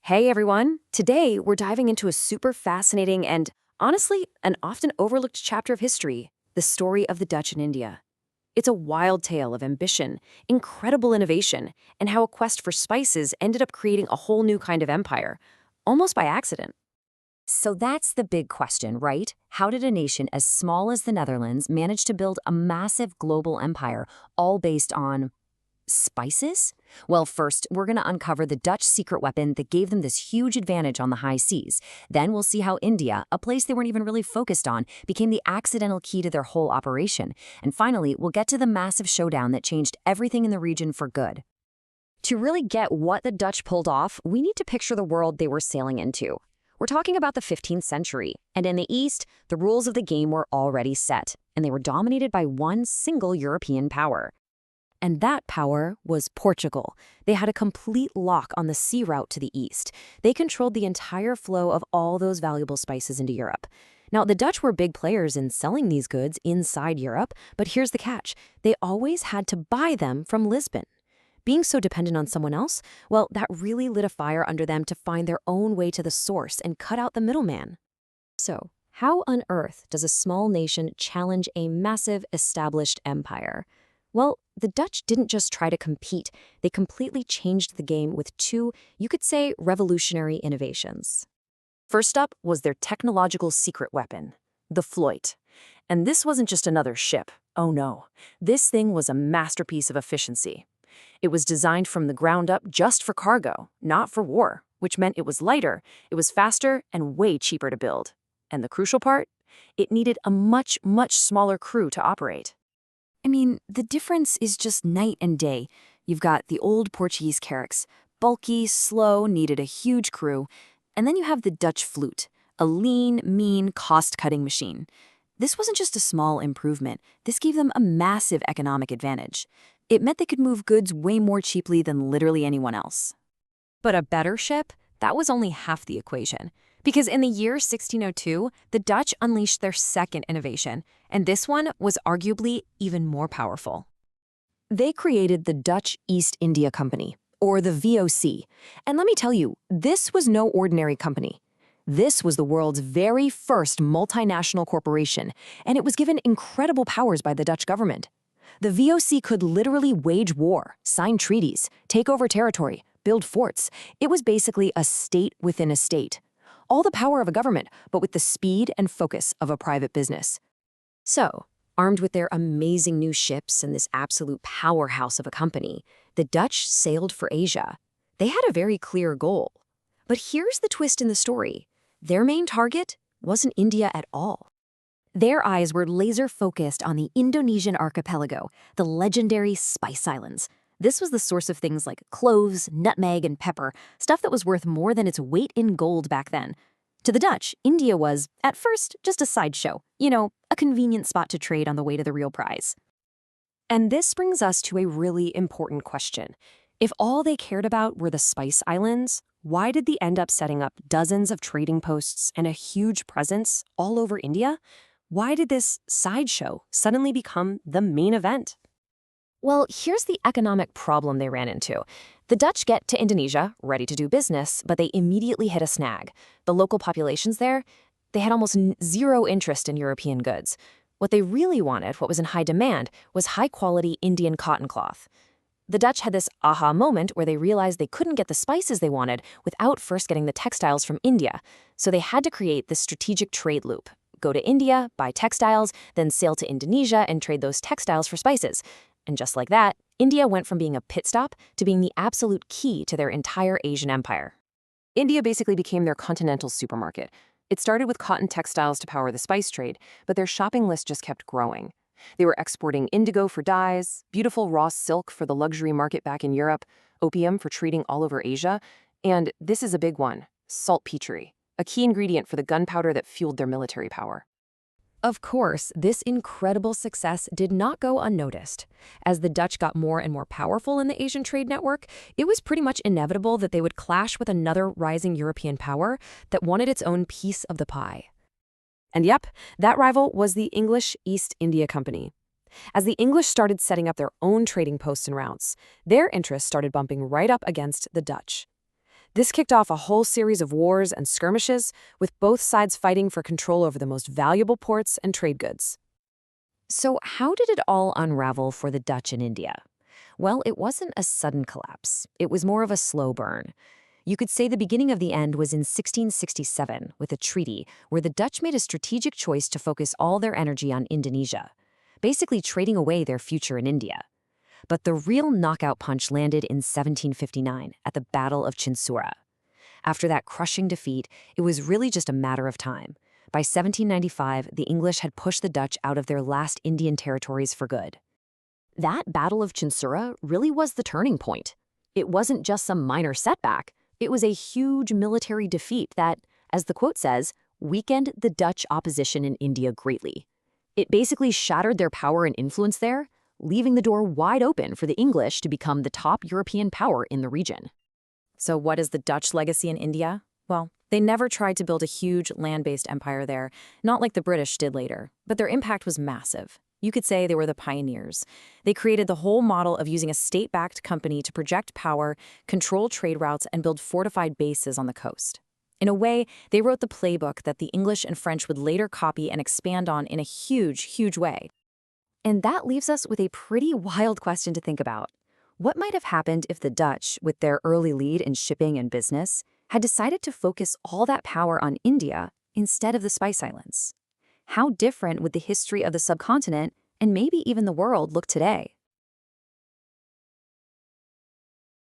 Hey everyone! Today we're diving into a super fascinating and, honestly, an often overlooked chapter of history, the story of the Dutch in India. It's a wild tale of ambition, incredible innovation, and how a quest for spices ended up creating a whole new kind of empire, almost by accident. So that's the big question, right? How did a nation as small as the Netherlands manage to build a massive global empire, all based on spices? Well, first, we're going to uncover the Dutch secret weapon that gave them this huge advantage on the high seas. Then we'll see how India, a place they weren't even really focused on, became the accidental key to their whole operation. And finally, we'll get to the massive showdown that changed everything in the region for good. To really get what the Dutch pulled off, we need to picture the world they were sailing into. We're talking about the 15th century, and in the East, the rules of the game were already set, and they were dominated by one single European power. And that power was Portugal. They had a complete lock on the sea route to the east. They controlled the entire flow of all those valuable spices into Europe. Now, the Dutch were big players in selling these goods inside Europe, but here's the catch. They always had to buy them from Lisbon. Being so dependent on someone else, well, that really lit a fire under them to find their own way to the source and cut out the middleman. So, how on earth does a small nation challenge a massive established empire? Well, the Dutch didn't just try to compete, they completely changed the game with two, you could say, revolutionary innovations. First up was their technological secret weapon, the Floit. And this wasn't just another ship. Oh no, this thing was a masterpiece of efficiency. It was designed from the ground up just for cargo, not for war, which meant it was lighter, it was faster, and way cheaper to build. And the crucial part? It needed a much, much smaller crew to operate. I mean, the difference is just night and day. You've got the old Portuguese carracks, bulky, slow, needed a huge crew. And then you have the Dutch flute, a lean, mean, cost-cutting machine. This wasn't just a small improvement. This gave them a massive economic advantage. It meant they could move goods way more cheaply than literally anyone else. But a better ship? That was only half the equation. Because in the year 1602, the Dutch unleashed their second innovation, and this one was arguably even more powerful. They created the Dutch East India Company, or the VOC. And let me tell you, this was no ordinary company. This was the world's very first multinational corporation, and it was given incredible powers by the Dutch government. The VOC could literally wage war, sign treaties, take over territory, build forts. It was basically a state within a state. All the power of a government, but with the speed and focus of a private business. So, armed with their amazing new ships and this absolute powerhouse of a company, the Dutch sailed for Asia. They had a very clear goal. But here's the twist in the story. Their main target wasn't India at all. Their eyes were laser-focused on the Indonesian archipelago, the legendary Spice Islands. This was the source of things like cloves, nutmeg, and pepper, stuff that was worth more than its weight in gold back then. To the Dutch, India was, at first, just a sideshow. You know, a convenient spot to trade on the way to the real prize. And this brings us to a really important question. If all they cared about were the Spice Islands, why did they end up setting up dozens of trading posts and a huge presence all over India? Why did this sideshow suddenly become the main event? Well, here's the economic problem they ran into. The Dutch get to Indonesia, ready to do business, but they immediately hit a snag. The local populations there, they had almost zero interest in European goods. What they really wanted, what was in high demand, was high-quality Indian cotton cloth. The Dutch had this aha moment where they realized they couldn't get the spices they wanted without first getting the textiles from India. So they had to create this strategic trade loop. Go to India, buy textiles, then sail to Indonesia and trade those textiles for spices. And just like that, India went from being a pit stop to being the absolute key to their entire Asian empire. India basically became their continental supermarket. It started with cotton textiles to power the spice trade, but their shopping list just kept growing. They were exporting indigo for dyes, beautiful raw silk for the luxury market back in Europe, opium for trading all over Asia, and this is a big one, saltpetre, a key ingredient for the gunpowder that fueled their military power. Of course, this incredible success did not go unnoticed. As the Dutch got more and more powerful in the Asian trade network, it was pretty much inevitable that they would clash with another rising European power that wanted its own piece of the pie. And yep, that rival was the English East India Company. As the English started setting up their own trading posts and routes, their interests started bumping right up against the Dutch. This kicked off a whole series of wars and skirmishes, with both sides fighting for control over the most valuable ports and trade goods. So how did it all unravel for the Dutch in India? Well, it wasn't a sudden collapse. It was more of a slow burn. You could say the beginning of the end was in 1667 with a treaty where the Dutch made a strategic choice to focus all their energy on Indonesia, basically trading away their future in India. But the real knockout punch landed in 1759 at the Battle of Chinsura. After that crushing defeat, it was really just a matter of time. By 1795, the English had pushed the Dutch out of their last Indian territories for good. That Battle of Chinsura really was the turning point. It wasn't just some minor setback. It was a huge military defeat that, as the quote says, weakened the Dutch opposition in India greatly. It basically shattered their power and influence there, leaving the door wide open for the English to become the top European power in the region. So what is the Dutch legacy in India? Well, they never tried to build a huge land-based empire there, not like the British did later, but their impact was massive. You could say they were the pioneers. They created the whole model of using a state-backed company to project power, control trade routes, and build fortified bases on the coast. In a way, they wrote the playbook that the English and French would later copy and expand on in a huge, huge way. And that leaves us with a pretty wild question to think about. What might have happened if the Dutch, with their early lead in shipping and business, had decided to focus all that power on India instead of the Spice Islands? How different would the history of the subcontinent, and maybe even the world, look today?